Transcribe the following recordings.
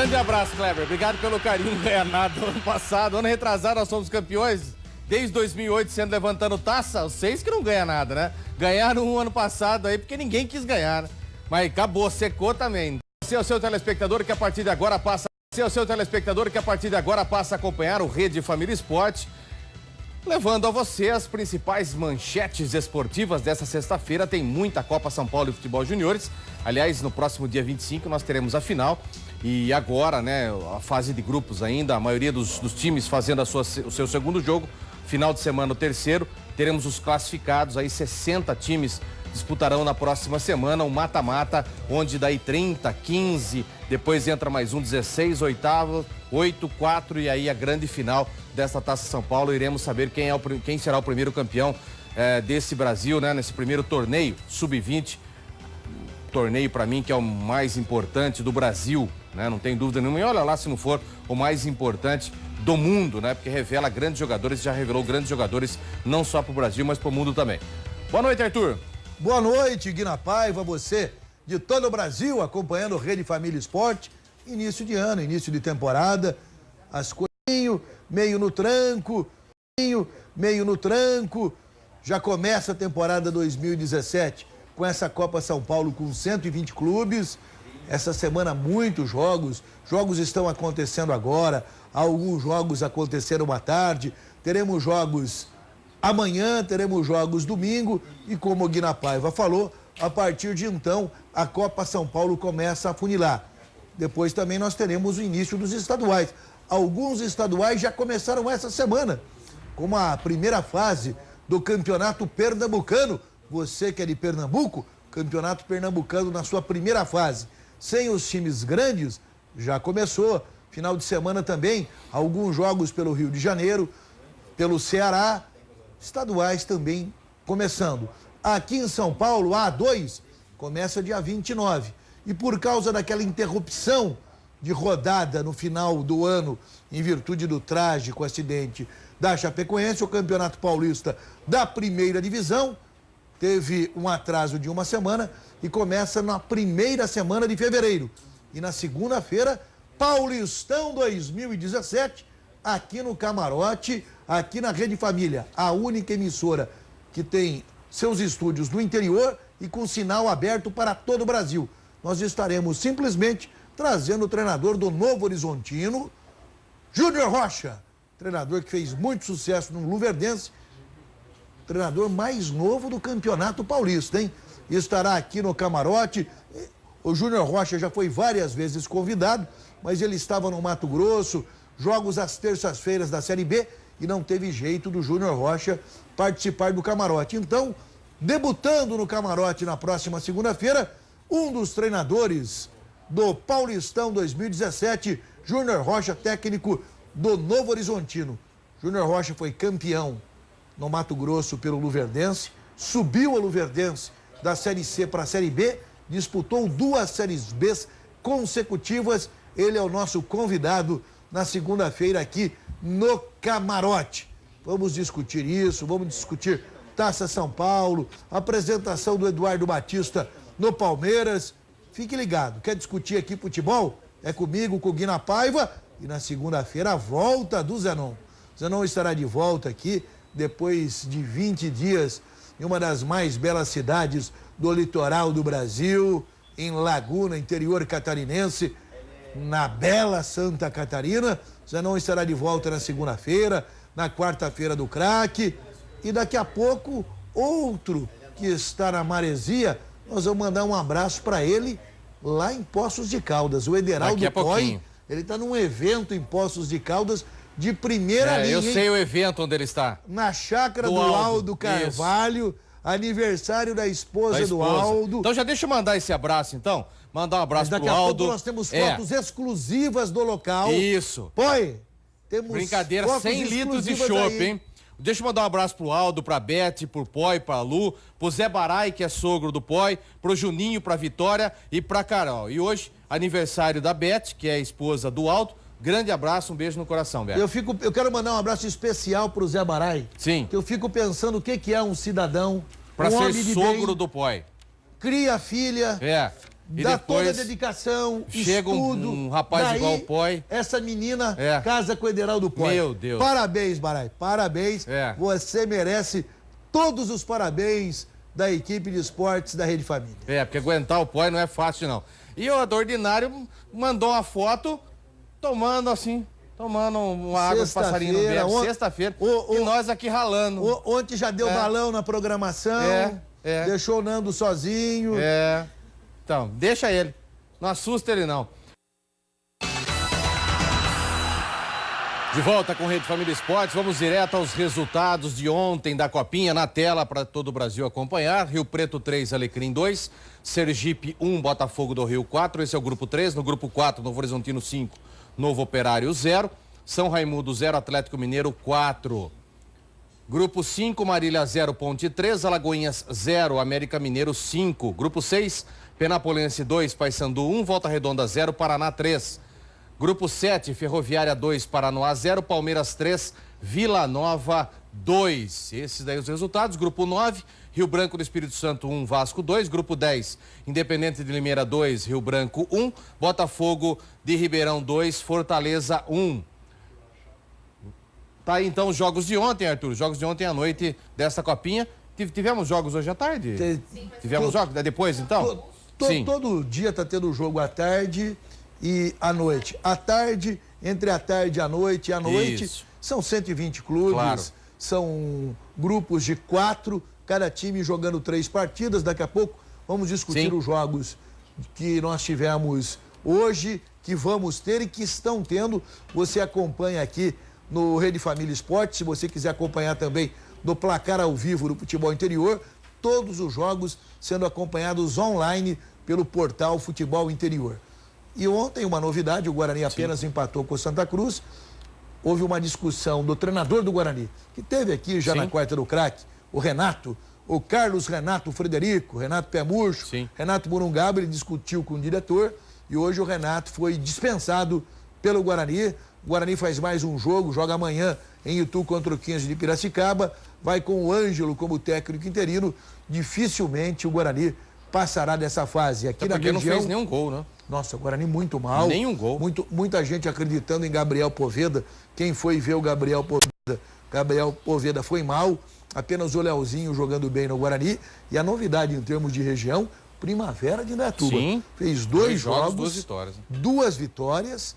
Grande abraço, Kleber. Obrigado pelo carinho. Não ganha nada. Ano passado, ano retrasado, nós somos campeões. Desde 2008, sendo levantando taça, vocês que não ganham nada, né? Ganharam um ano passado aí, porque ninguém quis ganhar, né? Mas acabou, secou também. Você é o seu telespectador que a partir de agora passa... Você é o seu telespectador que a partir de agora passa a acompanhar o Rede Família Esporte, levando a você as principais manchetes esportivas dessa sexta-feira. Tem muita Copa São Paulo e Futebol Juniores. Aliás, no próximo dia 25 nós teremos a final. E agora, né, a fase de grupos ainda, a maioria dos times fazendo o seu segundo jogo. Final de semana o terceiro. Teremos os classificados, aí 60 times disputarão na próxima semana um mata-mata, onde daí 30, 15, depois entra mais um 16, oitavo, 8, 4 e aí a grande final desta Taça São Paulo. Iremos saber quem será o primeiro campeão desse Brasil, né, nesse primeiro torneio Sub-20. Torneio para mim que é o mais importante do Brasil, né? Não tem dúvida nenhuma. E olha lá se não for o mais importante do mundo, né? Porque revela grandes jogadores, já revelou grandes jogadores não só para o Brasil, mas para o mundo também. Boa noite, Arthur. Boa noite, Guina Paiva, você de todo o Brasil acompanhando o Rede Família Esporte. Início de ano, início de temporada, as coisinhas, meio no tranco, já começa a temporada 2017 com essa Copa São Paulo com 120 clubes. Essa semana muitos jogos estão acontecendo agora, alguns jogos aconteceram à tarde, teremos jogos amanhã, teremos jogos domingo e como o Guina Paiva falou, a partir de então a Copa São Paulo começa a funilar. Depois também nós teremos o início dos estaduais. Alguns estaduais já começaram essa semana, como a primeira fase do Campeonato Pernambucano. Você que é de Pernambuco, Campeonato Pernambucano na sua primeira fase. Sem os times grandes, já começou. Final de semana também, alguns jogos pelo Rio de Janeiro, pelo Ceará, estaduais também começando. Aqui em São Paulo, a A2 começa dia 29. E por causa daquela interrupção de rodada no final do ano, em virtude do trágico acidente da Chapecoense, o Campeonato Paulista da Primeira Divisão teve um atraso de uma semana e começa na primeira semana de fevereiro. E na segunda-feira, Paulistão 2017, aqui no Camarote, aqui na Rede Família, a única emissora que tem seus estúdios no interior e com sinal aberto para todo o Brasil. Nós estaremos simplesmente trazendo o treinador do Novo Horizontino, Júnior Rocha, treinador que fez muito sucesso no Luverdense, treinador mais novo do Campeonato Paulista, hein? Estará aqui no Camarote. O Júnior Rocha já foi várias vezes convidado, mas ele estava no Mato Grosso, jogos às terças-feiras da Série B, e não teve jeito do Júnior Rocha participar do Camarote. Então, debutando no Camarote na próxima segunda-feira, um dos treinadores do Paulistão 2017, Júnior Rocha, técnico do Novo Horizontino. Júnior Rocha foi campeão no Mato Grosso pelo Luverdense, subiu a Luverdense da Série C para a Série B, disputou 2 Séries B consecutivas. Ele é o nosso convidado na segunda-feira aqui no Camarote. Vamos discutir isso, vamos discutir Taça São Paulo, apresentação do Eduardo Batista no Palmeiras. Fique ligado, quer discutir aqui futebol? É comigo, com o Guina Paiva, e na segunda-feira a volta do Zenon. Zenon estará de volta aqui depois de 20 dias em uma das mais belas cidades do litoral do Brasil, em Laguna, interior catarinense, na bela Santa Catarina. Zenon estará de volta na segunda-feira, na quarta-feira do craque, e daqui a pouco outro que está na Maresia, nós vamos mandar um abraço para ele lá em Poços de Caldas, o Ederaldo Poi. Ele está num evento em Poços de Caldas de primeira linha. Eu sei o evento onde ele está. Na chácara do Aldo Carvalho, isso. Aniversário da esposa do Aldo. Então já deixa eu mandar esse abraço, então. Mandar um abraço pro Aldo. Daqui a pouco nós temos fotos exclusivas do local. Isso. Poi, temos brincadeira, 100 litros de chopp, hein? Deixa eu mandar um abraço pro Aldo, pra Beth, pro Poi, pra Lu, pro Zé Barai, que é sogro do Poi, pro Juninho, pra Vitória e pra Carol. E hoje, aniversário da Beth, que é a esposa do Aldo. Grande abraço, um beijo no coração, Beth. Eu quero mandar um abraço especial pro Zé Barai. Sim. Que eu fico pensando o que é um cidadão, pra ser sogro do Poi. Cria filha. E dá depois toda a dedicação, chega estudo. um rapaz daí, igual o Poi. Essa menina É. casa com o Ederaldo Poi. Meu Deus. Parabéns, Barai. Parabéns. É. Você merece todos os parabéns da equipe de esportes da Rede Família. É, porque aguentar o Poi não é fácil, não. E o Ordinário mandou uma foto tomando uma água de passarinho no bebe. Sexta-feira. E nós aqui ralando. Ontem já deu balão na programação. Deixou o Nando sozinho. Então, deixa ele. Não assusta ele, não. De volta com Rede Família Esportes, vamos direto aos resultados de ontem da Copinha na tela para todo o Brasil acompanhar. Rio Preto 3, Alecrim 2, Sergipe 1, Botafogo do Rio 4, esse é o grupo 3. No grupo 4, Novo Horizontino 5, Novo Operário 0, São Raimundo 0, Atlético Mineiro 4. Grupo 5, Marília 0, Ponte 3, Alagoinhas 0, América Mineiro 5. Grupo 6, Penapolense 2, Paysandu 1, Volta Redonda 0, Paraná 3. Grupo 7, Ferroviária 2, Paranoá 0, Palmeiras 3, Vila Nova 2. Esses daí os resultados. Grupo 9, Rio Branco do Espírito Santo 1, Vasco 2. Grupo 10, Independente de Limeira 2, Rio Branco 1. Botafogo de Ribeirão 2, Fortaleza 1. Tá aí então os jogos de ontem, Arthur. Jogos de ontem à noite dessa Copinha. Tivemos jogos hoje à tarde? Tivemos jogos? Depois então? Sim. Todo dia tá tendo jogo à tarde e à noite. À tarde, entre a tarde e a noite, Isso. São 120 clubes, Claro. São grupos de 4, cada time jogando 3 partidas. Daqui a pouco vamos discutir os jogos que nós tivemos hoje, que vamos ter e que estão tendo. Você acompanha aqui no Rede Família Esportes. Se você quiser acompanhar também no placar ao vivo do futebol interior, todos os jogos sendo acompanhados online pelo portal Futebol Interior. E ontem uma novidade, o Guarani apenas empatou com o Santa Cruz. Houve uma discussão do treinador do Guarani, que teve aqui já na quarta do craque, o Renato, o Carlos Renato Frederico, Renato Pé Murcho, Renato Morungaba, ele discutiu com o diretor e hoje o Renato foi dispensado pelo Guarani. O Guarani faz mais um jogo, joga amanhã em Itu contra o 15 de Piracicaba, vai com o Ângelo como técnico interino. Dificilmente o Guarani passará dessa fase. Aqui na região não fez nenhum gol, né? Nossa, o Guarani muito mal. Nenhum gol. Muita gente acreditando em Gabriel Poveda. Quem foi ver o Gabriel Poveda? Gabriel Poveda foi mal. Apenas o Leozinho jogando bem no Guarani. E a novidade em termos de região, Primavera de Indaiatuba. Sim. Fez 2 jogos, 2 vitórias,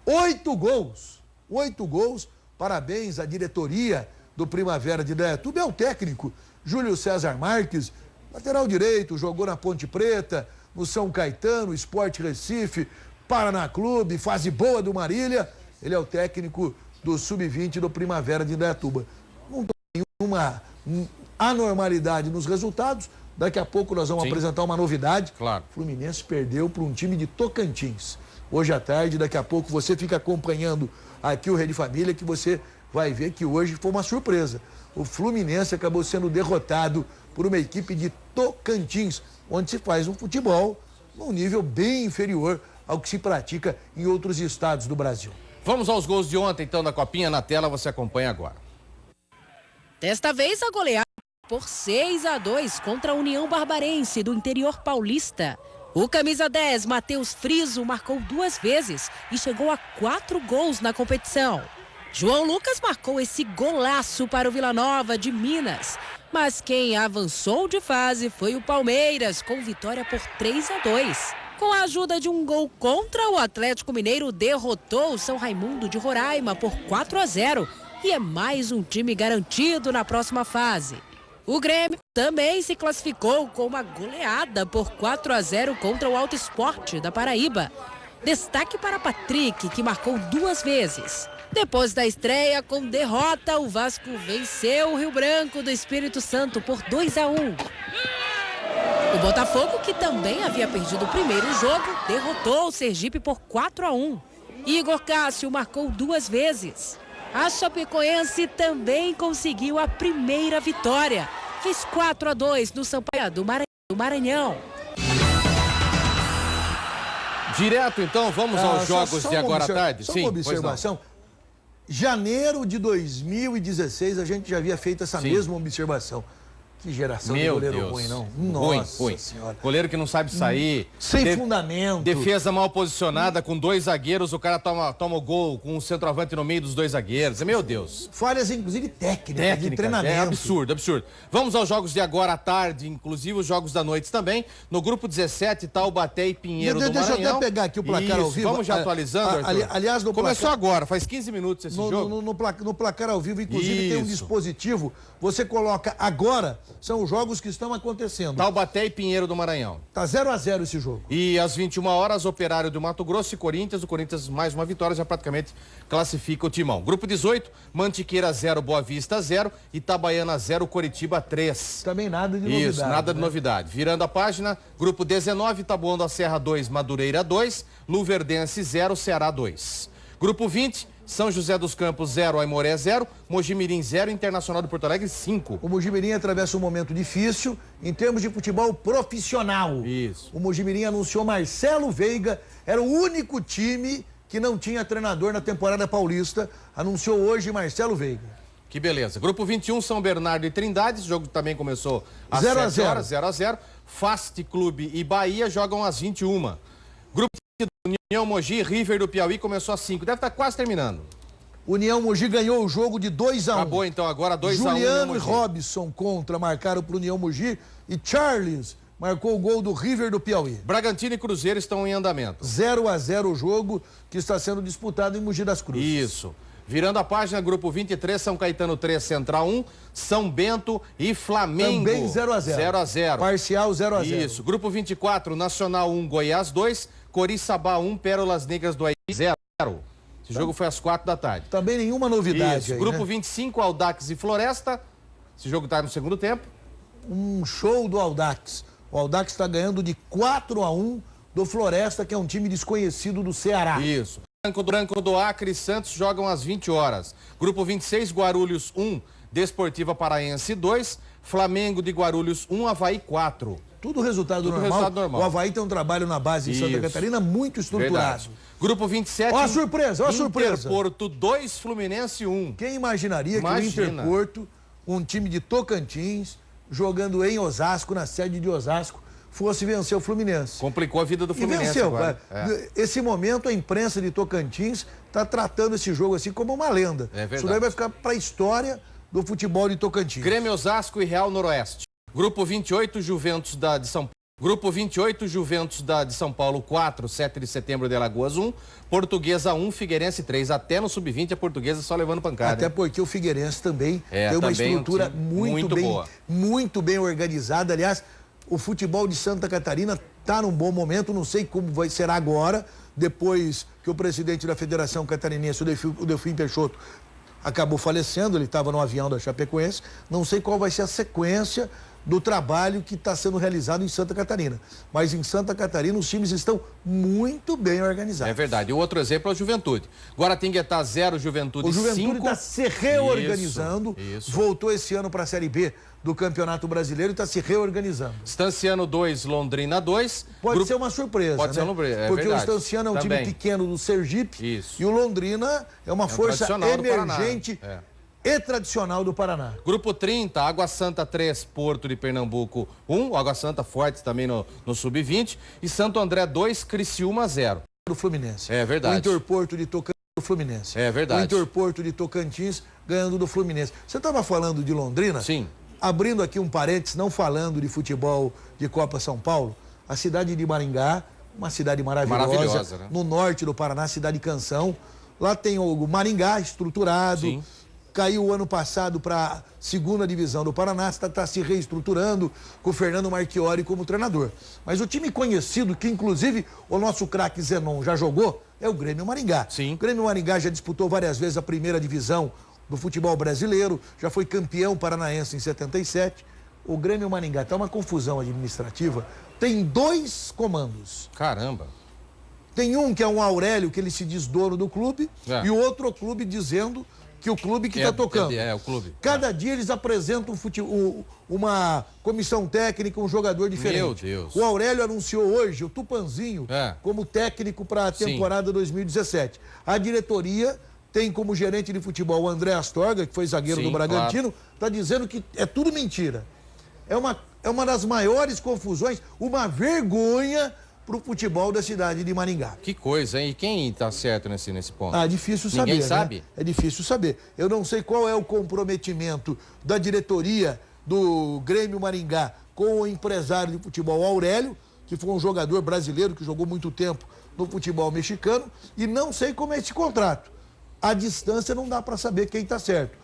8 gols. 8 gols. Parabéns à diretoria do Primavera de Indaiatuba. É o técnico Júlio César Marques, lateral direito, jogou na Ponte Preta, no São Caetano, Sport Recife, Paraná Clube, fase boa do Marília. Ele é o técnico do Sub-20 do Primavera de Indaiatuba. Não tem nenhuma anormalidade nos resultados. Daqui a pouco nós vamos apresentar uma novidade. Claro. O Fluminense perdeu para um time de Tocantins. Hoje à tarde, daqui a pouco você fica acompanhando aqui o Rede Família, que você vai ver que hoje foi uma surpresa. O Fluminense acabou sendo derrotado por uma equipe de Tocantins, onde se faz um futebol num nível bem inferior ao que se pratica em outros estados do Brasil. Vamos aos gols de ontem, então, da Copinha. Na tela, você acompanha agora. Desta vez, a goleada por 6-2 contra a União Barbarense do interior paulista. O camisa 10, Matheus Friso, marcou 2 vezes e chegou a 4 gols na competição. João Lucas marcou esse golaço para o Vila Nova de Minas. Mas quem avançou de fase foi o Palmeiras, com vitória por 3-2. Com a ajuda de um gol contra, o Atlético Mineiro derrotou o São Raimundo de Roraima por 4-0 e é mais um time garantido na próxima fase. O Grêmio também se classificou com uma goleada por 4-0 contra o Alto Esporte da Paraíba. Destaque para Patrick, que marcou 2 vezes. Depois da estreia com derrota, o Vasco venceu o Rio Branco do Espírito Santo por 2-1. O Botafogo, que também havia perdido o primeiro jogo, derrotou o Sergipe por 4-1. Igor Cássio marcou 2 vezes. A Chapecoense também conseguiu a primeira vitória. Fez 4-2 no Sampaio do Maranhão. Direto, então, vamos aos jogos de agora à tarde. Só uma observação. Janeiro de 2016, a gente já havia feito essa mesma observação. Que geração de Meu goleiro Deus. ruim, não? Ruim, Nossa ruim. Senhora. Goleiro que não sabe sair. Sem fundamento. Defesa mal posicionada com 2 zagueiros, o cara toma o gol com um centroavante no meio dos 2 zagueiros. Meu Deus. Falhas, inclusive, técnicas, de treinamento. É absurdo, absurdo. Vamos aos jogos de agora à tarde, inclusive os jogos da noite também. No grupo 17, Taubaté e Pinheiro do Maranhão. Deixa eu até pegar aqui o placar ao vivo. Vamos já atualizando, Arthur? Aliás, no Começou placar... agora, faz 15 minutos esse jogo. No placar ao vivo, inclusive, tem um dispositivo. Você coloca agora, são os jogos que estão acontecendo. Taubaté e Pinheiro do Maranhão. Tá 0-0 esse jogo. E às 21 horas, Operário do Mato Grosso e Corinthians. O Corinthians, mais uma vitória, já praticamente classifica o timão. Grupo 18, Mantiqueira 0, Boa Vista 0, Itabaiana 0, Coritiba 3. Também nada de novidade. Isso, nada de novidade. Virando a página, Grupo 19, Taboão da Serra 2, Madureira 2, Luverdense 0, Ceará 2. Grupo 20, São José dos Campos 0, Aimoré 0, Mojimirim 0, Internacional de Porto Alegre 5. O Mojimirim atravessa um momento difícil em termos de futebol profissional. Isso. O Mojimirim anunciou Marcelo Veiga, era o único time que não tinha treinador na temporada paulista. Anunciou hoje Marcelo Veiga. Que beleza. Grupo 21, São Bernardo e Trindade. Esse jogo também começou às 0 a 7 horas, 0-0. Fast Clube e Bahia jogam às 21. Grupo 22, União Mogi, River do Piauí começou às 5. Deve estar quase terminando. União Mogi ganhou o jogo de 2-1. Acabou então agora 2-1. Juliano e Robson contra marcaram para o União Mogi e Charles marcou o gol do River do Piauí. Bragantino e Cruzeiro estão em andamento. 0-0 o jogo que está sendo disputado em Mogi das Cruzes. Isso. Virando a página, Grupo 23, São Caetano 3, Central 1, São Bento e Flamengo. Também 0-0. 0-0. Parcial 0-0. Isso. Grupo 24, Nacional 1, Goiás 2, Coriçaba 1, Pérolas Negras do Haiti 0. Esse jogo foi às 4 da tarde. Também nenhuma novidade. Isso. Aí, Grupo né? 25, Audax e Floresta. Esse jogo está no segundo tempo. Um show do Audax. O Audax está ganhando de 4-1 do Floresta, que é um time desconhecido do Ceará. Isso. Branco do Acre e Santos jogam às 20 horas. Grupo 26, Guarulhos 1, Desportiva Paraense 2, Flamengo de Guarulhos 1, Avaí 4. Tudo resultado normal. O Avaí tem um trabalho na base em Santa Catarina muito estruturado. Verdade. Grupo 27. Ó a surpresa, ó a surpresa. Interporto 2, Fluminense 1. Quem imaginaria que o Interporto, um time de Tocantins, jogando em Osasco, na sede de Osasco, fosse vencer o Fluminense. Complicou a vida do Fluminense. E venceu. Agora. Esse momento, a imprensa de Tocantins está tratando esse jogo assim como uma lenda. É verdade. Isso daí vai ficar para a história do futebol de Tocantins. Grêmio Osasco e Real Noroeste. Grupo 28, Juventus de São Paulo. Grupo 28, Juventus de São Paulo 4, 7 de setembro de Alagoas 1, Portuguesa 1, Figueirense 3. Até no sub-20 a Portuguesa só levando pancada. Até porque o Figueirense também tem uma também estrutura boa. muito bem organizada. Aliás, o futebol de Santa Catarina está num bom momento, não sei como será agora, depois que o presidente da Federação Catarinense, o Delfim Peixoto, acabou falecendo, ele estava no avião da Chapecoense, não sei qual vai ser a sequência do trabalho que está sendo realizado em Santa Catarina. Mas em Santa Catarina os times estão muito bem organizados. É verdade. E o outro exemplo é a Juventude. Guaratinguetá 0, Juventude 5. O Juventude está se reorganizando. Isso. Voltou esse ano para a Série B do Campeonato Brasileiro e está se reorganizando. Estanciano 2, Londrina 2. Pode ser uma surpresa, Pode ser uma surpresa, é porque verdade. o Estanciano é um time pequeno do Sergipe. Isso. E o Londrina é uma força emergente e tradicional do Paraná. Grupo 30, Água Santa 3, Porto de Pernambuco 1. Água Santa fortes também no sub-20. E Santo André 2, Criciúma 0. Do Fluminense. É verdade. O Interporto de Tocantins do Fluminense. É verdade. O Interporto de Tocantins ganhando do Fluminense. Você estava falando de Londrina? Sim. Abrindo aqui um parênteses, não falando de futebol de Copa São Paulo, a cidade de Maringá, uma cidade maravilhosa, né? No norte do Paraná, cidade Canção. Lá tem o Maringá estruturado. Sim. Caiu o ano passado para a segunda divisão do Paraná, está se reestruturando com o Fernando Marchiori como treinador. Mas o time conhecido, que inclusive o nosso craque Zenon já jogou, é o Grêmio Maringá. Sim. O Grêmio Maringá já disputou várias vezes a primeira divisão do futebol brasileiro, já foi campeão paranaense em 77. O Grêmio Maringá está uma confusão administrativa. Tem 2 comandos. Caramba. Tem um que é um Aurélio, que ele se diz dono do clube, e o outro clube dizendo que o clube que está tocando. O clube. Cada dia eles apresentam uma comissão técnica, um jogador diferente. Meu Deus. O Aurélio anunciou hoje o Tupanzinho como técnico para a temporada 2017. A diretoria tem como gerente de futebol o André Astorga, que foi zagueiro do Bragantino, está dizendo que é tudo mentira. É uma das maiores confusões, uma vergonha para o futebol da cidade de Maringá. Que coisa, hein? E quem tá certo nesse ponto? Ah, difícil saber. Ninguém sabe? Né? É difícil saber. Eu não sei qual é o comprometimento da diretoria do Grêmio Maringá com o empresário de futebol Aurélio, que foi um jogador brasileiro que jogou muito tempo no futebol mexicano, e não sei como é esse contrato. À distância não dá para saber quem está certo.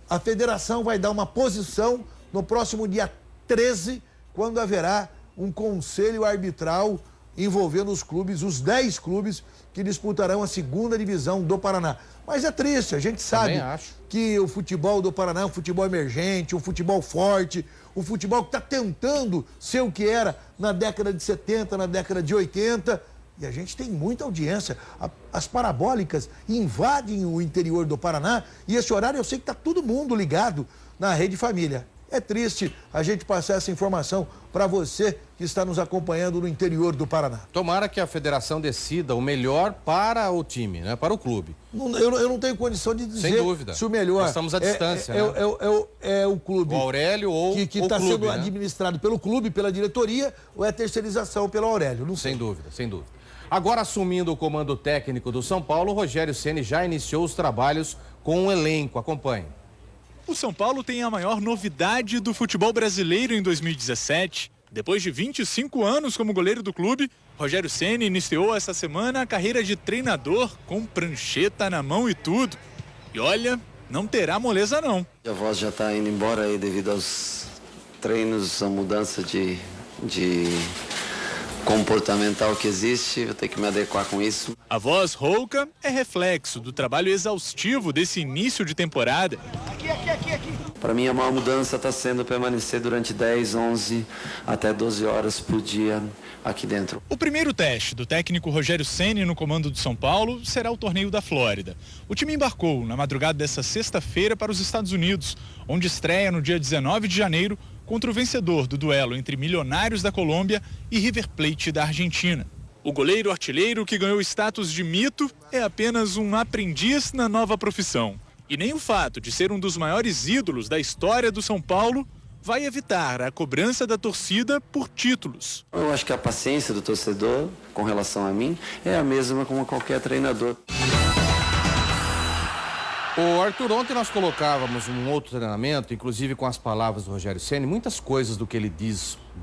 A federação vai dar uma posição no próximo dia 13, quando haverá um conselho arbitral envolvendo os clubes, os 10 clubes que disputarão a segunda divisão do Paraná. Mas é triste, a gente sabe que o futebol do Paraná é um futebol emergente, um futebol forte, um futebol que está tentando ser o que era na década de 70, na década de 80, e a gente tem muita audiência. As parabólicas invadem o interior do Paraná, e esse horário eu sei que está todo mundo ligado na Rede Família. É triste a gente passar essa informação para você que está nos acompanhando no interior do Paraná. Tomara que a federação decida o melhor para o time, né? Para o clube. Eu não tenho condição de dizer. Sem dúvida. Se o melhor. Nós estamos à distância, né? É o clube. O Aurélio ou que o está clube, sendo né? administrado pelo clube, pela diretoria, ou é a terceirização pelo Aurélio. Não sei. Sem dúvida, sem dúvida. Agora, assumindo o comando técnico do São Paulo, o Rogério Ceni já iniciou os trabalhos com o elenco. Acompanhe. O São Paulo tem a maior novidade do futebol brasileiro em 2017. Depois de 25 anos como goleiro do clube, Rogério Ceni iniciou essa semana a carreira de treinador com prancheta na mão e tudo. E olha, não terá moleza não. A voz já está indo embora aí devido aos treinos, a mudança de comportamental que existe, vou ter que me adequar com isso. A voz rouca é reflexo do trabalho exaustivo desse início de temporada. Para mim, a maior mudança está sendo permanecer durante 10, 11 até 12 horas por dia aqui dentro. O primeiro teste do técnico Rogério Ceni no comando do São Paulo será o torneio da Flórida. O time embarcou na madrugada dessa sexta-feira para os Estados Unidos, onde estreia no dia 19 de janeiro contra o vencedor do duelo entre Milionários da Colômbia e River Plate da Argentina. O goleiro artilheiro, que ganhou status de mito, é apenas um aprendiz na nova profissão. E nem o fato de ser um dos maiores ídolos da história do São Paulo vai evitar a cobrança da torcida por títulos. Eu acho que a paciência do torcedor com relação a mim é a mesma como qualquer treinador. Ô Arthur, ontem nós colocávamos um outro treinamento, inclusive com as palavras do Rogério Ceni, muitas coisas do que ele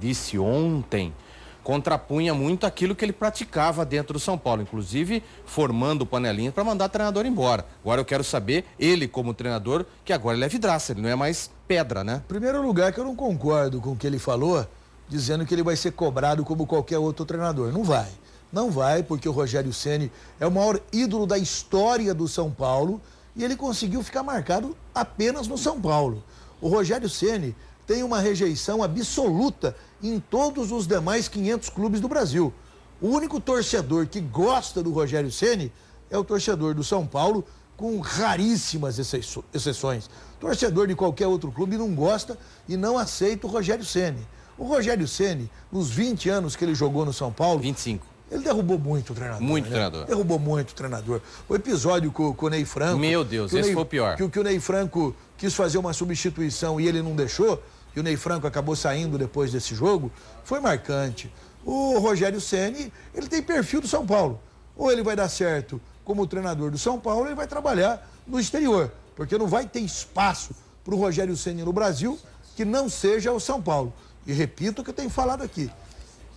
disse ontem contrapunha muito aquilo que ele praticava dentro do São Paulo, inclusive formando panelinha para mandar o treinador embora. Agora eu quero saber, ele como treinador, que agora ele é vidraça, ele não é mais pedra, né? Em primeiro lugar, que eu não concordo com o que ele falou, dizendo que ele vai ser cobrado como qualquer outro treinador. Não vai. Não vai, porque o Rogério Ceni é o maior ídolo da história do São Paulo e ele conseguiu ficar marcado apenas no São Paulo. O Rogério Ceni tem uma rejeição absoluta em todos os demais 500 clubes do Brasil. O único torcedor que gosta do Rogério Ceni é o torcedor do São Paulo, com raríssimas exceções. Torcedor de qualquer outro clube não gosta e não aceita o Rogério Ceni. O Rogério Ceni, nos 20 anos que ele jogou no São Paulo... 25. Ele derrubou muito o treinador. Muito treinador. Derrubou muito o treinador. O episódio com o Ney Franco... Meu Deus, esse foi o pior. Que o Ney Franco quis fazer uma substituição e ele não deixou, e o Ney Franco acabou saindo depois desse jogo, foi marcante. O Rogério Ceni, ele tem perfil do São Paulo. Ou ele vai dar certo como treinador do São Paulo, ou ele vai trabalhar no exterior. Porque não vai ter espaço para o Rogério Ceni no Brasil que não seja o São Paulo. E repito o que eu tenho falado aqui.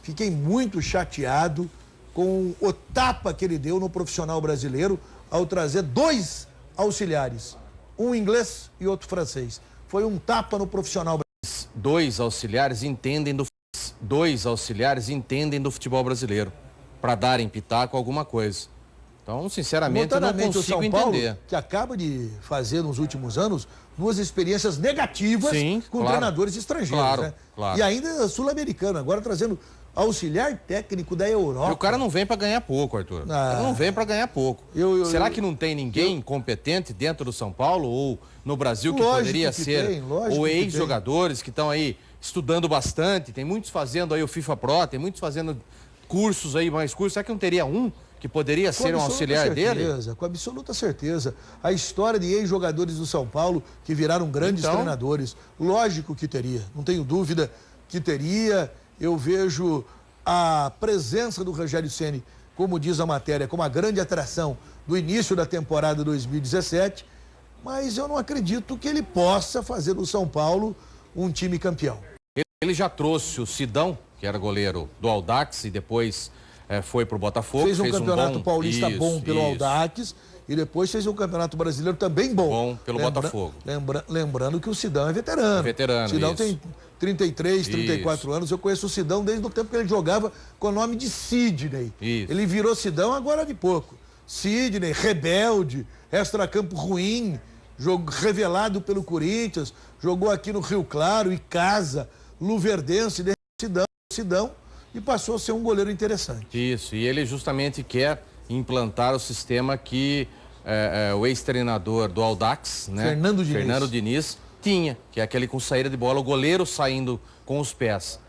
Fiquei muito chateado com o tapa que ele deu no profissional brasileiro ao trazer 2 auxiliares, um inglês e outro francês. Foi um tapa no profissional brasileiro. 2 auxiliares entendem do futebol brasileiro para darem pitaco alguma coisa. Então, sinceramente, eu não consigo o São entender. Paulo, que acaba de fazer nos últimos anos 2 experiências negativas com treinadores estrangeiros, né? Claro. E ainda sul-americano, agora trazendo auxiliar técnico da Europa. E o cara não vem para ganhar pouco, Arthur. O cara não vem para ganhar pouco. Será que não tem ninguém competente dentro do São Paulo ou no Brasil que poderia ser? Ou ex-jogadores que estão aí estudando bastante, tem muitos fazendo aí o FIFA Pro, tem muitos fazendo cursos aí, mais cursos. Será que não teria um que poderia ser um auxiliar dele? Com absoluta certeza. A história de ex-jogadores do São Paulo que viraram grandes treinadores, lógico que teria, não tenho dúvida que teria. Eu vejo a presença do Rogério Ceni, como diz a matéria, como a grande atração do início da temporada 2017, mas eu não acredito que ele possa fazer do São Paulo um time campeão. Ele já trouxe o Sidão, que era goleiro do Audax e depois foi pro Botafogo. Fez um campeonato paulista bom pelo Audax e depois fez um campeonato brasileiro também bom. Pelo Botafogo. Lembrando que o Sidão é veterano. Veterano, Sidão tem 33, 34 anos. Eu conheço o Sidão desde o tempo que ele jogava com o nome de Sidney. Isso. Ele virou Sidão agora de pouco. Sidney, rebelde, extracampo ruim, jogo revelado pelo Corinthians, jogou aqui no Rio Claro, Icasa, Luverdense, Sidão, e passou a ser um goleiro interessante. Isso, e ele justamente quer implantar o sistema que o ex-treinador do Audax, né? Fernando Diniz, tinha, que é aquele com saída de bola, o goleiro saindo com os pés.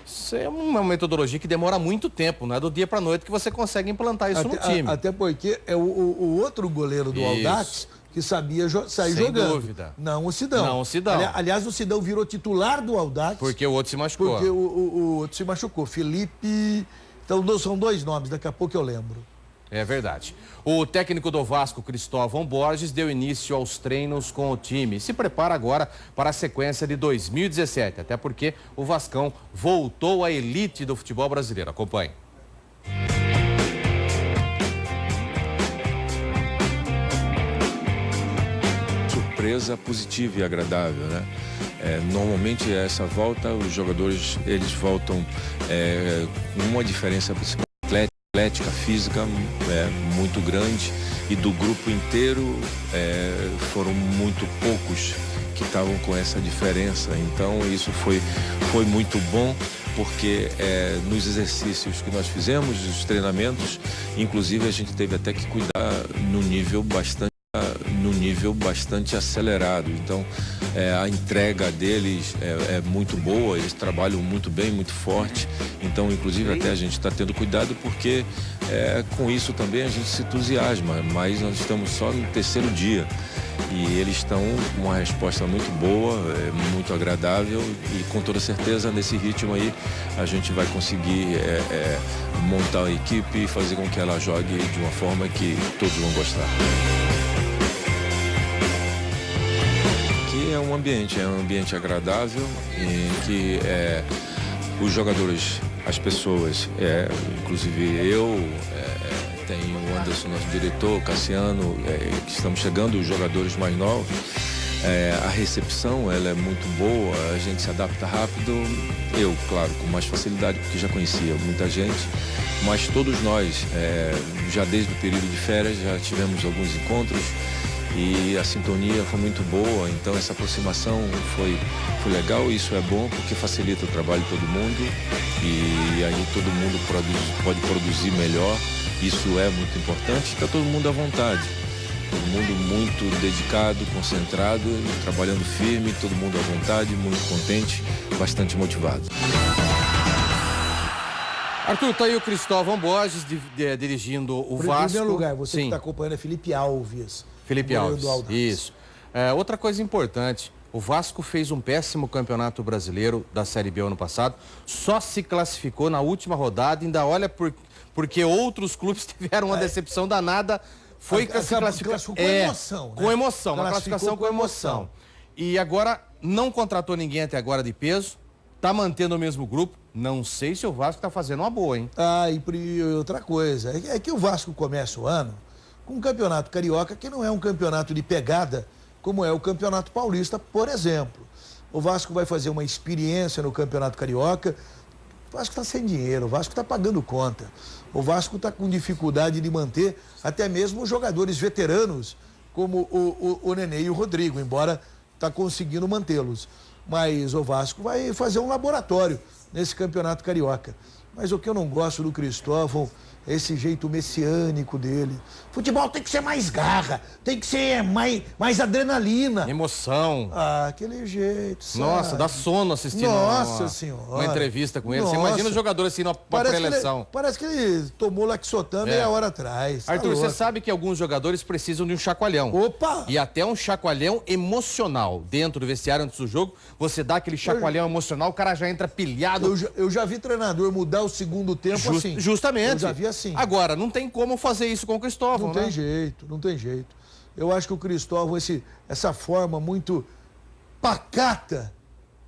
Isso é uma metodologia que demora muito tempo, não é do dia para a noite que você consegue implantar isso no time. Até porque é o outro goleiro do Audax que sabia sair jogando. Sem dúvida. Não o Sidão. Aliás, o Sidão virou titular do Audax. Porque o outro se machucou. Porque o outro se machucou. Felipe... Então, são dois nomes, daqui a pouco eu lembro. É verdade. O técnico do Vasco, Cristóvão Borges, deu início aos treinos com o time e se prepara agora para a sequência de 2017, até porque o Vascão voltou à elite do futebol brasileiro. Acompanhe. Surpresa positiva e agradável, né? Normalmente essa volta, os jogadores eles voltam com uma diferença principal. Atlética, física muito grande e do grupo inteiro foram muito poucos que estavam com essa diferença. Então isso foi muito bom porque nos exercícios que nós fizemos, os treinamentos, inclusive a gente teve até que cuidar no nível bastante acelerado. Então a entrega deles é muito boa, eles trabalham muito bem, muito forte. Então inclusive até a gente está tendo cuidado porque com isso também a gente se entusiasma, mas nós estamos só no terceiro dia e eles estão com uma resposta muito boa, muito agradável e com toda certeza nesse ritmo aí a gente vai conseguir montar a equipe e fazer com que ela jogue de uma forma que todos vão gostar. É um ambiente agradável em que os jogadores, as pessoas, inclusive eu, tem o Anderson, nosso diretor, Cassiano, que estamos chegando, os jogadores mais novos. A recepção ela é muito boa, a gente se adapta rápido. Eu, claro, com mais facilidade, porque já conhecia muita gente, mas todos nós, já desde o período de férias, já tivemos alguns encontros. E a sintonia foi muito boa, então essa aproximação foi legal. Isso é bom porque facilita o trabalho de todo mundo e aí todo mundo pode produzir melhor. Isso é muito importante, está todo mundo à vontade. Todo mundo muito dedicado, concentrado, trabalhando firme, todo mundo à vontade, muito contente, bastante motivado. Arthur, tá aí o Cristóvão Borges dirigindo o Vasco. Em primeiro lugar, você que está acompanhando é Felipe Alves. Felipe Alves, isso. Outra coisa importante, o Vasco fez um péssimo campeonato brasileiro da Série B ano passado, só se classificou na última rodada, ainda olha porque outros clubes tiveram uma decepção danada, classificou com emoção. Com emoção, uma classificação com emoção. E agora não contratou ninguém até agora de peso, tá mantendo o mesmo grupo, não sei se o Vasco tá fazendo uma boa, hein? E outra coisa, é que o Vasco começa o ano com um campeonato carioca que não é um campeonato de pegada, como é o Campeonato Paulista, por exemplo. O Vasco vai fazer uma experiência no Campeonato Carioca. O Vasco está sem dinheiro, o Vasco está pagando conta. O Vasco está com dificuldade de manter até mesmo os jogadores veteranos, como o Nenê e o Rodrigo, embora está conseguindo mantê-los. Mas o Vasco vai fazer um laboratório nesse Campeonato Carioca. Mas o que eu não gosto do Cristóvão é esse jeito messiânico dele. Futebol tem que ser mais garra, tem que ser mais adrenalina. Emoção. Ah, aquele jeito, sabe? Nossa, dá sono assistindo uma entrevista com ele. Você imagina o jogador assim numa pré-eleição. Parece que ele tomou Laxotan meia hora atrás. Arthur, tá você sabe que alguns jogadores precisam de um chacoalhão. Opa! E até um chacoalhão emocional. Dentro do vestiário, antes do jogo, você dá aquele chacoalhão emocional, o cara já entra pilhado. Eu já vi treinador mudar o segundo tempo assim. Justamente. Eu já vi assim. Agora, não tem como fazer isso com o Cristóvão, Não tem jeito, não tem jeito. Eu acho que o Cristóvão, essa forma muito pacata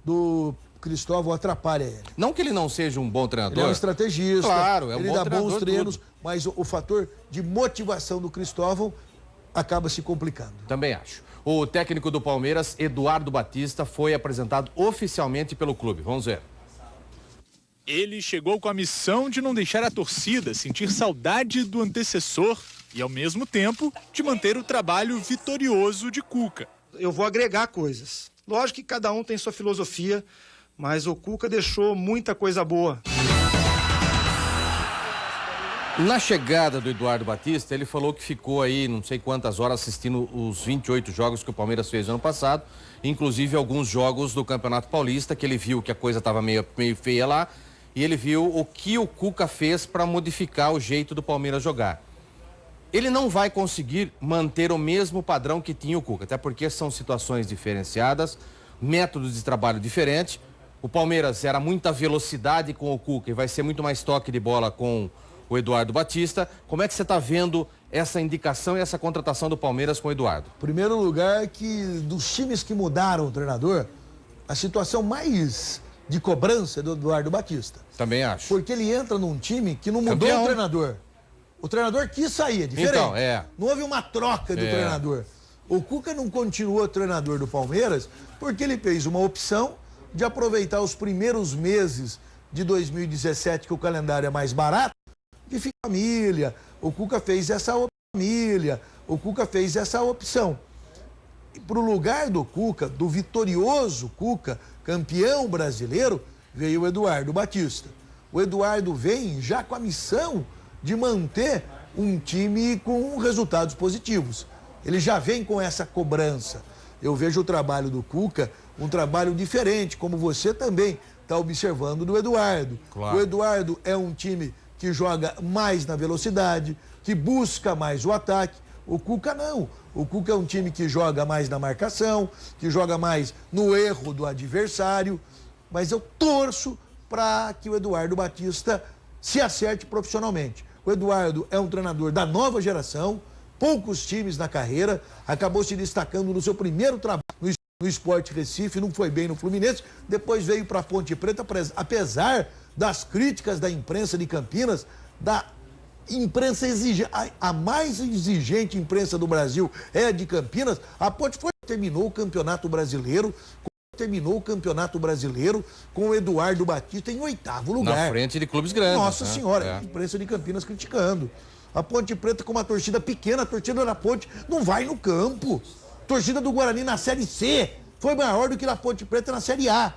do Cristóvão atrapalha ele. Não que ele não seja um bom treinador. Ele é um estrategista. Claro, é um ele bom dá treinador, bons treinos, tudo. mas o fator de motivação do Cristóvão acaba se complicando. Também acho. O técnico do Palmeiras, Eduardo Batista, foi apresentado oficialmente pelo clube. Vamos ver. Ele chegou com a missão de não deixar a torcida sentir saudade do antecessor e, ao mesmo tempo, de manter o trabalho vitorioso de Cuca. Eu vou agregar coisas. Lógico que cada um tem sua filosofia, mas o Cuca deixou muita coisa boa. Na chegada do Eduardo Batista, ele falou que ficou aí não sei quantas horas assistindo os 28 jogos que o Palmeiras fez ano passado, inclusive alguns jogos do Campeonato Paulista, que ele viu que a coisa estava meio feia lá, e ele viu o que o Cuca fez para modificar o jeito do Palmeiras jogar. Ele não vai conseguir manter o mesmo padrão que tinha o Cuca, até porque são situações diferenciadas, métodos de trabalho diferentes. O Palmeiras era muita velocidade com o Cuca e vai ser muito mais toque de bola com o Eduardo Batista. Como é que você está vendo essa indicação e essa contratação do Palmeiras com o Eduardo? Primeiro lugar que dos times que mudaram o treinador, a situação mais de cobrança é do Eduardo Batista. Também acho. Porque ele entra num time que não mudou o treinador. O treinador quis sair, é diferente. Então, Não houve uma troca do treinador. O Cuca não continuou treinador do Palmeiras porque ele fez uma opção de aproveitar os primeiros meses de 2017, que o calendário é mais barato, de ficar família. O Cuca fez essa opção. E para o lugar do Cuca, do vitorioso Cuca, campeão brasileiro, veio o Eduardo Batista. O Eduardo vem já com a missão de manter um time com resultados positivos. Ele já vem com essa cobrança. Eu vejo o trabalho do Cuca um trabalho diferente, como você também está observando do Eduardo. Claro. O Eduardo é um time que joga mais na velocidade, que busca mais o ataque. O Cuca não. O Cuca é um time que joga mais na marcação, que joga mais no erro do adversário. Mas eu torço para que o Eduardo Batista se acerte profissionalmente. O Eduardo é um treinador da nova geração, poucos times na carreira, acabou se destacando no seu primeiro trabalho no Sport Recife, não foi bem no Fluminense, depois veio para a Ponte Preta, apesar das críticas da imprensa de Campinas, da imprensa exigente, a mais exigente imprensa do Brasil é a de Campinas. A Ponte terminou o Campeonato Brasileiro com o Eduardo Batista em 8º lugar. Na frente de clubes grandes. Nossa Senhora, a imprensa de Campinas criticando. A Ponte Preta com uma torcida pequena, a torcida da Ponte não vai no campo. A torcida do Guarani na Série C foi maior do que a Ponte Preta na Série A.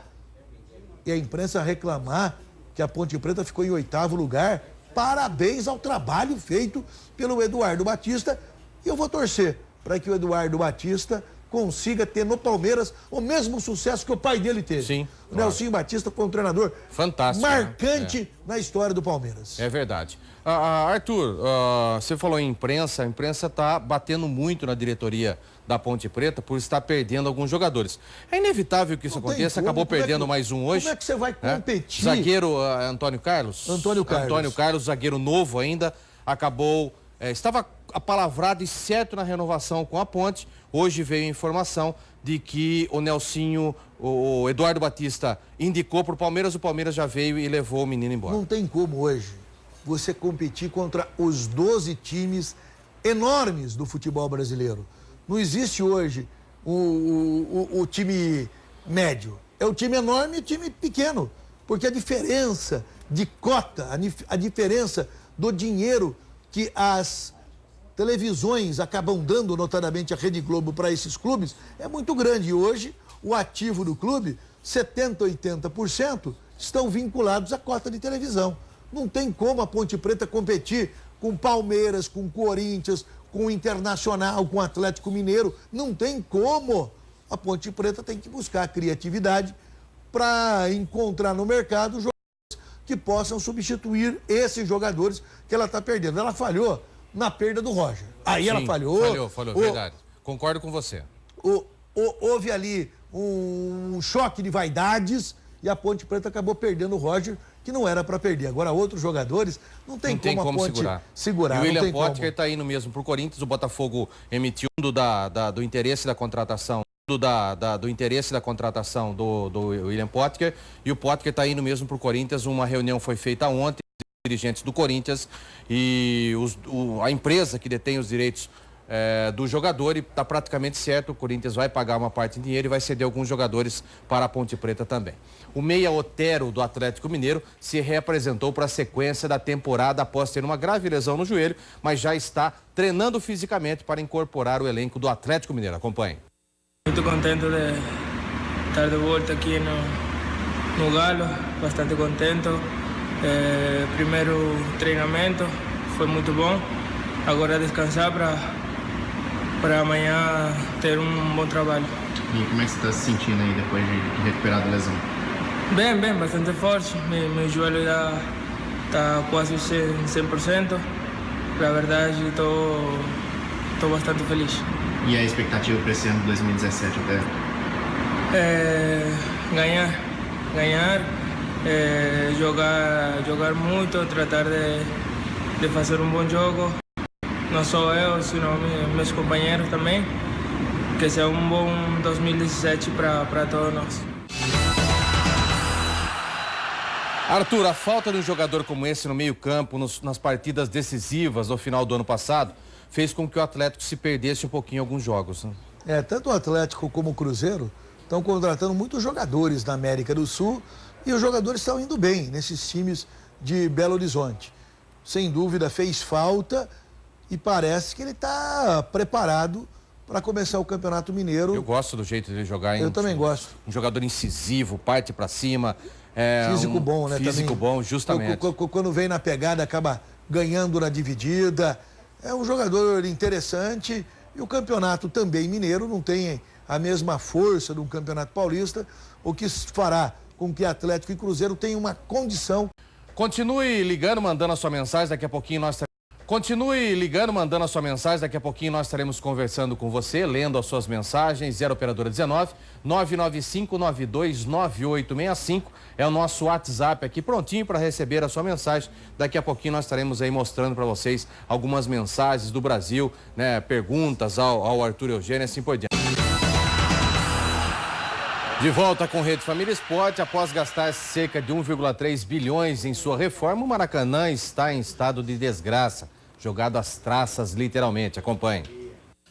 E a imprensa reclamar que a Ponte Preta ficou em 8º lugar. Parabéns ao trabalho feito pelo Eduardo Batista. E eu vou torcer para que o Eduardo Batista consiga ter no Palmeiras o mesmo sucesso que o pai dele teve. Sim, o Nelsinho Batista foi um treinador fantástico, marcante na história do Palmeiras. É verdade. Arthur, você falou em imprensa, a imprensa está batendo muito na diretoria da Ponte Preta por estar perdendo alguns jogadores. É inevitável que isso aconteça, acabou perdendo mais um hoje. Como é que você vai competir? Zagueiro Antônio Carlos, zagueiro novo ainda, acabou, estava apalavrado e certo na renovação com a Ponte. Hoje veio a informação de que o Nelsinho, o Eduardo Batista indicou para o Palmeiras já veio e levou o menino embora. Não tem como hoje você competir contra os 12 times enormes do futebol brasileiro. Não existe hoje o time médio. É o time enorme e o time pequeno. Porque a diferença de cota, a diferença do dinheiro que as televisões acabam dando, notadamente a Rede Globo, para esses clubes, é muito grande. E hoje, o ativo do clube, 70%, 80%, estão vinculados à cota de televisão. Não tem como a Ponte Preta competir com Palmeiras, com Corinthians, com Internacional, com Atlético Mineiro. Não tem como. A Ponte Preta tem que buscar criatividade para encontrar no mercado jogadores que possam substituir esses jogadores que ela está perdendo. Ela falhou na perda do Roger. Aí ela falhou. Falhou, verdade. Concordo com você. Houve ali um choque de vaidades e a Ponte Preta acabou perdendo o Roger, que não era para perder. Agora, outros jogadores, não tem como a Ponte segurar. E o William Potker está indo mesmo para o Corinthians. O Botafogo emitiu do interesse da contratação do interesse da contratação do William Potker, e o Potker está indo mesmo para o Corinthians. Uma reunião foi feita ontem, os dirigentes do Corinthians e a empresa que detém os direitos do jogador, e está praticamente certo, o Corinthians vai pagar uma parte em dinheiro e vai ceder alguns jogadores para a Ponte Preta também. O meia Otero do Atlético Mineiro se reapresentou para a sequência da temporada após ter uma grave lesão no joelho, mas já está treinando fisicamente para incorporar o elenco do Atlético Mineiro. Acompanhe. Muito contente de estar de volta aqui no Galo, bastante contente. Primeiro treinamento foi muito bom. Agora descansar para amanhã ter um bom trabalho. E como é que você está se sentindo aí depois de recuperar da lesão? Bem, bastante forte. Meu joelho já está quase 100%. Na verdade, estou bastante feliz. E a expectativa para esse ano de 2017 até? Ganhar, jogar muito, tratar de fazer um bom jogo. Não só eu, sino meus companheiros também. Que seja um bom 2017 para todos nós. Arthur, a falta de um jogador como esse no meio-campo, nas partidas decisivas no final do ano passado, fez com que o Atlético se perdesse um pouquinho em alguns jogos. Né? Tanto o Atlético como o Cruzeiro estão contratando muitos jogadores na América do Sul e os jogadores estão indo bem nesses times de Belo Horizonte. Sem dúvida fez falta e parece que ele está preparado para começar o Campeonato Mineiro. Eu gosto do jeito dele jogar. Eu também gosto. Um jogador incisivo, parte para cima. Físico bom, né? Físico também, bom, justamente. Quando vem na pegada, acaba ganhando na dividida. É um jogador interessante e o campeonato também mineiro não tem a mesma força do campeonato paulista, o que fará com que Atlético e Cruzeiro tenham uma condição. Continue ligando, mandando a sua mensagem, daqui a pouquinho nós estaremos conversando com você, lendo as suas mensagens. 0 operadora 19 995929865 é o nosso WhatsApp aqui, prontinho para receber a sua mensagem. Daqui a pouquinho nós estaremos aí mostrando para vocês algumas mensagens do Brasil, né? Perguntas ao Arthur Eugênio, assim por diante. De volta com Rede Família Esporte, após gastar cerca de 1,3 bilhões em sua reforma, o Maracanã está em estado de desgraça, jogado às traças literalmente. Acompanhe.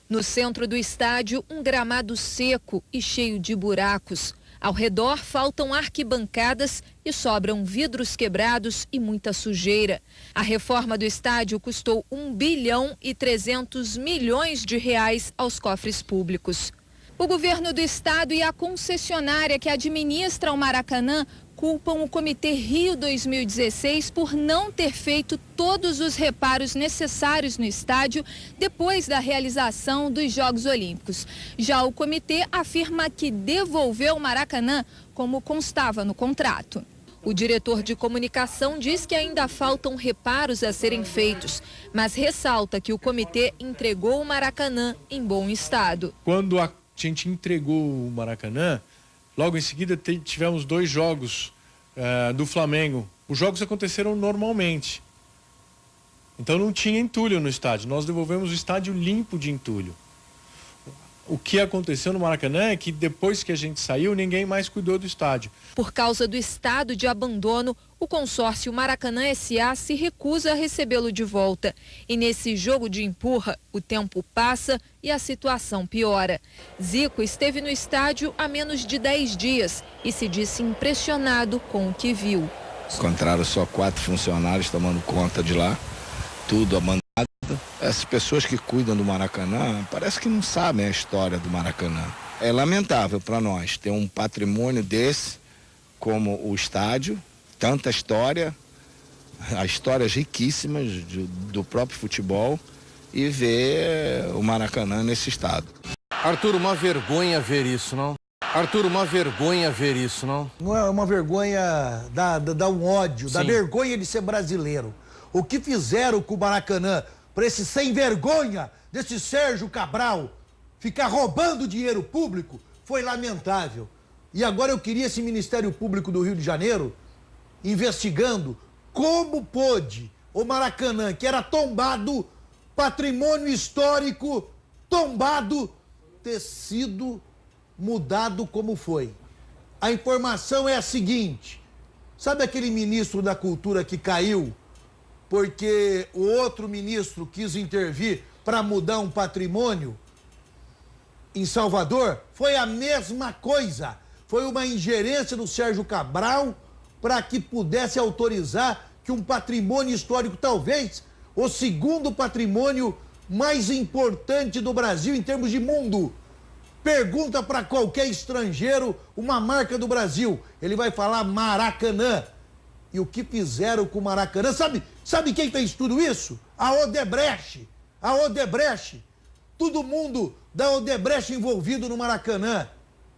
No centro do estádio, um gramado seco e cheio de buracos. Ao redor faltam arquibancadas e sobram vidros quebrados e muita sujeira. A reforma do estádio custou 1 bilhão e 300 milhões de reais aos cofres públicos. O governo do estado e a concessionária que administra o Maracanã culpam o Comitê Rio 2016 por não ter feito todos os reparos necessários no estádio depois da realização dos Jogos Olímpicos. Já o comitê afirma que devolveu o Maracanã como constava no contrato. O diretor de comunicação diz que ainda faltam reparos a serem feitos, mas ressalta que o comitê entregou o Maracanã em bom estado. Quando a gente entregou o Maracanã, logo em seguida tivemos 2 jogos do Flamengo. Os jogos aconteceram normalmente. Então não tinha entulho no estádio. Nós devolvemos o estádio limpo de entulho. O que aconteceu no Maracanã é que depois que a gente saiu, ninguém mais cuidou do estádio. Por causa do estado de abandono, o consórcio Maracanã S.A. se recusa a recebê-lo de volta. E nesse jogo de empurra, o tempo passa e a situação piora. Zico esteve no estádio há menos de 10 dias e se disse impressionado com o que viu. Encontraram só 4 funcionários tomando conta de lá, tudo abandonado. Essas pessoas que cuidam do Maracanã parece que não sabem a história do Maracanã. É lamentável para nós ter um patrimônio desse como o estádio, tanta história, Há histórias riquíssimas do próprio futebol e ver o Maracanã nesse estado. Arthur, uma vergonha ver isso, não? Arthur, uma vergonha ver isso, não? Não é uma vergonha, dá um ódio, Sim. da vergonha de ser brasileiro. O que fizeram com o Maracanã, para esse sem vergonha desse Sérgio Cabral ficar roubando dinheiro público, foi lamentável. E agora eu queria esse Ministério Público do Rio de Janeiro investigando como pôde o Maracanã, que era tombado, patrimônio histórico, tombado, ter sido mudado como foi. A informação é a seguinte: sabe aquele ministro da Cultura que caiu porque o outro ministro quis intervir para mudar um patrimônio em Salvador? Foi a mesma coisa. Foi uma ingerência do Sérgio Cabral para que pudesse autorizar que um patrimônio histórico, talvez o segundo patrimônio mais importante do Brasil em termos de mundo. Pergunta para qualquer estrangeiro uma marca do Brasil, ele vai falar Maracanã. E o que fizeram com o Maracanã? Sabe quem fez tudo isso? A Odebrecht. A Odebrecht. Todo mundo da Odebrecht envolvido no Maracanã.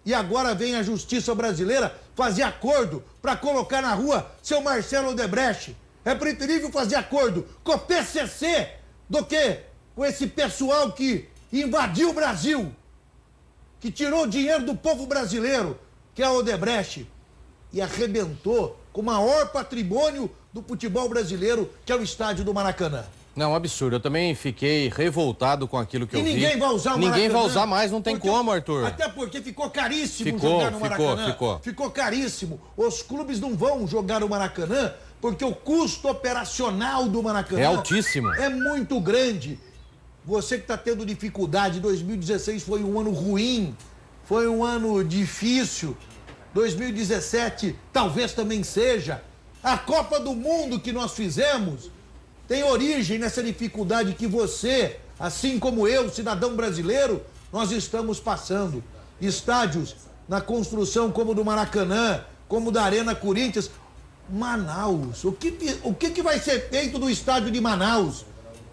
E agora vem a justiça brasileira fazer acordo para colocar na rua seu Marcelo Odebrecht. É preferível fazer acordo com o PCC do que com esse pessoal que invadiu o Brasil, que tirou o dinheiro do povo brasileiro, que é a Odebrecht, e arrebentou com o maior patrimônio do futebol brasileiro, que é o estádio do Maracanã. Não, absurdo. Eu também fiquei revoltado com aquilo que eu vi. E ninguém vai usar o Maracanã. Ninguém vai usar mais, não tem como, Arthur. Até porque ficou caríssimo jogar no Maracanã. Ficou caríssimo. Os clubes não vão jogar no Maracanã porque o custo operacional do Maracanã é altíssimo. É muito grande. Você que está tendo dificuldade, 2016 foi um ano ruim, foi um ano difícil. 2017 talvez também seja. A Copa do Mundo que nós fizemos tem origem nessa dificuldade que você, assim como eu, cidadão brasileiro, nós estamos passando. Estádios na construção como o do Maracanã, como o da Arena Corinthians. Manaus, o que vai ser feito do estádio de Manaus?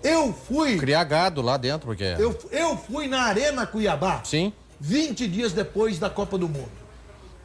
Eu fui... Criar gado lá dentro, porque... Eu fui na Arena Cuiabá. Sim. 20 dias depois da Copa do Mundo.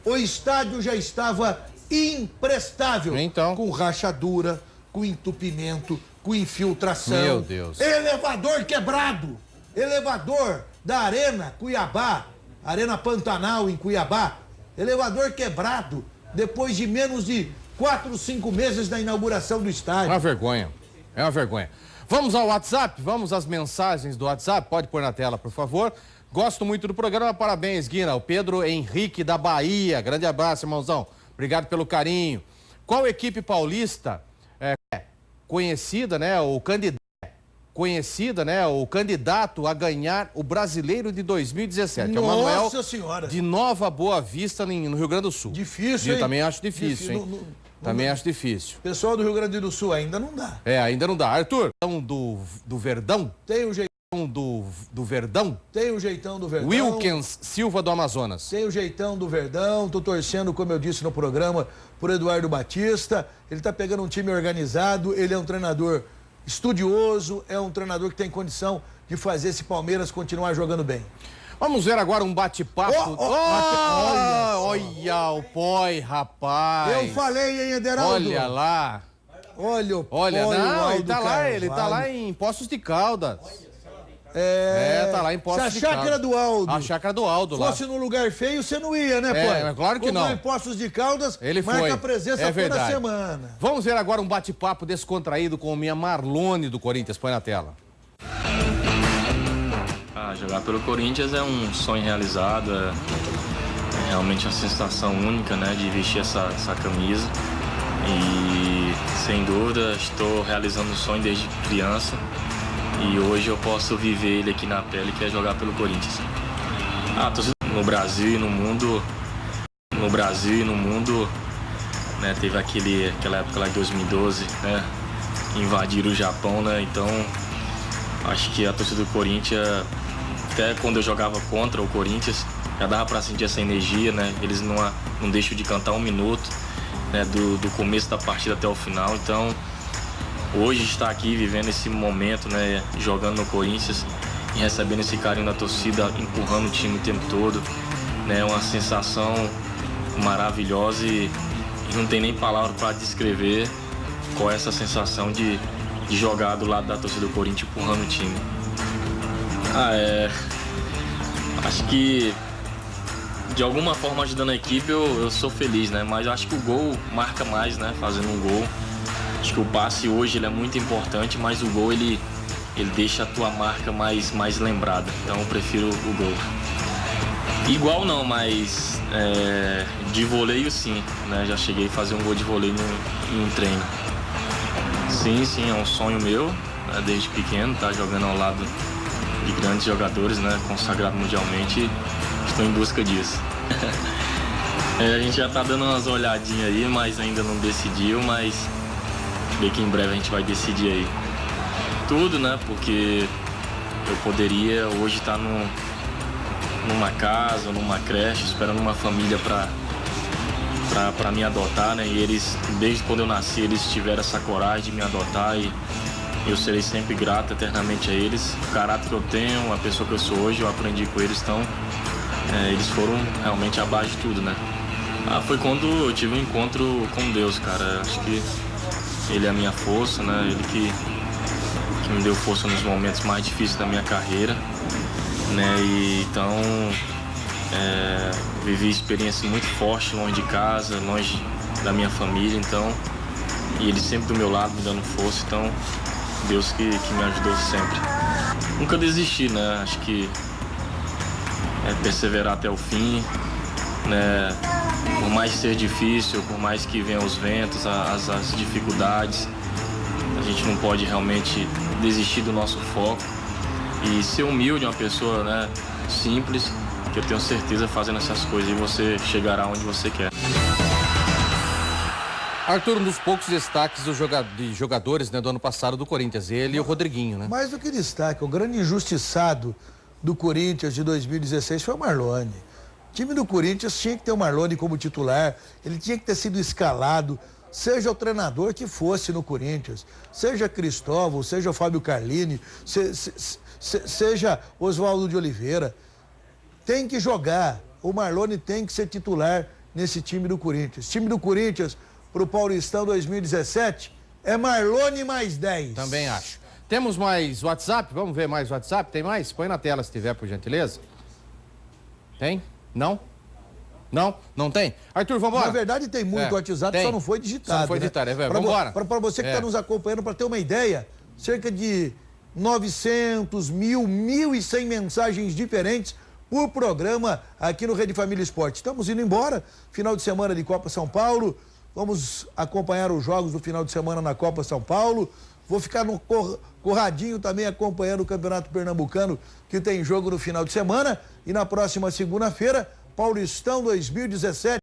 O estádio já estava imprestável. Então. Com rachadura, com entupimento, com infiltração. Meu Deus. Elevador quebrado. Elevador da Arena Cuiabá, Arena Pantanal em Cuiabá. Elevador quebrado depois de menos de 4, 5 meses da inauguração do estádio. É uma vergonha. É uma vergonha. Vamos ao WhatsApp? Vamos às mensagens do WhatsApp? Pode pôr na tela, por favor. Gosto muito do programa. Parabéns, Guina. O Pedro Henrique da Bahia. Grande abraço, irmãozão. Obrigado pelo carinho. Qual equipe paulista conhecida, né? O candidato a ganhar o Brasileiro de 2017. Nossa é o Manuel Senhora. de Nova Boa Vista, no Rio Grande do Sul. Difícil, Eu hein? também acho difícil, hein? Também acho difícil. Pessoal do Rio Grande do Sul ainda não dá. Ainda não dá. Arthur, do Verdão? Tem o jeitão do Verdão? Tem o jeitão do Verdão. Wilkens Silva do Amazonas. Tem o jeitão do Verdão. Tô torcendo, como eu disse no programa, por Eduardo Batista. Ele tá pegando um time organizado. Ele é um treinador estudioso. É um treinador que tem condição de fazer esse Palmeiras continuar jogando bem. Vamos ver agora um bate-papo. Olha o Poi, rapaz. Eu falei, hein, Ederaldo? Olha lá. Olha o Poi. Ele tá lá em Poços de Caldas. Tá lá em Poços de Caldas. Se a chácara do Aldo. A chácara do Aldo lá. Fosse num lugar feio, você não ia, né, Poi? Claro que não. Como em Poços de Caldas, ele marca foi. presença toda semana. Vamos ver agora um bate-papo descontraído com a minha Marlone do Corinthians. Põe na tela. Jogar pelo Corinthians é um sonho realizado, é realmente uma sensação única, né, de vestir essa camisa. E, sem dúvida, estou realizando um sonho desde criança e hoje eu posso viver ele aqui na pele, que é jogar pelo Corinthians. No Brasil e no mundo, né, teve aquela época lá de 2012, né, invadiram o Japão, né, então acho que a torcida do Corinthians, até quando eu jogava contra o Corinthians, já dava para sentir essa energia, né? Eles não deixam de cantar um minuto, né? Do começo da partida até o final. Então, hoje estar aqui vivendo esse momento, né, jogando no Corinthians e recebendo esse carinho da torcida, empurrando o time o tempo todo, né, uma sensação maravilhosa e não tem nem palavra para descrever qual é essa sensação de jogar do lado da torcida do Corinthians empurrando o time. Acho que de alguma forma ajudando a equipe eu sou feliz, né? Mas eu acho que o gol marca mais, né? Fazendo um gol. Acho que o passe hoje ele é muito importante, mas o gol ele deixa a tua marca mais lembrada. Então eu prefiro o gol. Igual não, mas de voleio sim, né? Já cheguei a fazer um gol de voleio em um treino. Sim, é um sonho meu, né? Desde pequeno, tá jogando ao lado de grandes jogadores, né? Consagrado mundialmente, estou em busca disso. A gente já tá dando umas olhadinhas aí, mas ainda não decidiu, mas vê que em breve a gente vai decidir aí. Tudo, né? Porque eu poderia hoje estar numa casa, numa creche, esperando uma família para me adotar, né? E eles, desde quando eu nasci, eles tiveram essa coragem de me adotar e eu serei sempre grato eternamente a eles. O caráter que eu tenho, a pessoa que eu sou hoje, eu aprendi com eles, então eles foram realmente abaixo de tudo, né? Foi quando eu tive um encontro com Deus, cara. Acho que Ele é a minha força, né? Ele que me deu força nos momentos mais difíceis da minha carreira, né? E então vivi experiências muito fortes longe de casa, longe da minha família, então, e ele sempre do meu lado me dando força, então Deus que me ajudou sempre. Nunca desisti, né? Acho que perseverar até o fim, né? Por mais ser difícil, por mais que venham os ventos, as dificuldades, a gente não pode realmente desistir do nosso foco e ser humilde, uma pessoa, né, simples, que eu tenho certeza fazendo essas coisas e você chegará onde você quer. Arthur, um dos poucos destaques de jogadores, né, do ano passado do Corinthians, ele e o Rodriguinho, né? Mais do que destaque, o grande injustiçado do Corinthians de 2016 foi o Marlone. O time do Corinthians tinha que ter o Marlone como titular, ele tinha que ter sido escalado, seja o treinador que fosse no Corinthians, seja Cristóvão, seja o Fábio Carlini, seja Oswaldo de Oliveira. Tem que jogar, o Marlone tem que ser titular nesse time do Corinthians. Time do Corinthians pro Paulistão 2017 é Marlone mais 10. Também acho. Temos mais WhatsApp? Vamos ver mais WhatsApp? Tem mais? Põe na tela se tiver, por gentileza. Tem? Não? Não? Não tem? Arthur, vamos embora. Na verdade tem muito WhatsApp, só não foi digitado. Só não foi digitado, né? Vamos embora. Para você que está nos acompanhando, para ter uma ideia, cerca de 900, 1.100 mensagens diferentes por programa aqui no Rede Família Esporte. Estamos indo embora, final de semana de Copa São Paulo, vamos acompanhar os jogos do final de semana na Copa São Paulo, vou ficar no Corradinho também acompanhando o Campeonato Pernambucano, que tem jogo no final de semana, e na próxima segunda-feira, Paulistão 2017,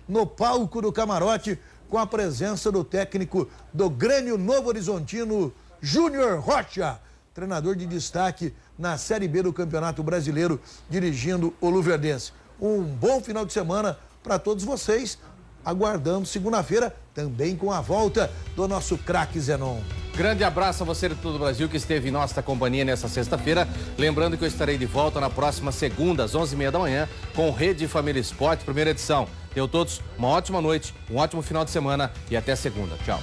no palco do Camarote, com a presença do técnico do Grêmio Novo Horizontino, Júnior Rocha, treinador de destaque na Série B do Campeonato Brasileiro, dirigindo o Luverdense. Um bom final de semana para todos vocês, aguardando segunda-feira, também com a volta do nosso craque Zenon. Grande abraço a você de todo o Brasil que esteve em nossa companhia nessa sexta-feira. Lembrando que eu estarei de volta na próxima segunda, às 11h30 da manhã, com Rede Família Esporte, primeira edição. Tenham todos uma ótima noite, um ótimo final de semana e até segunda. Tchau.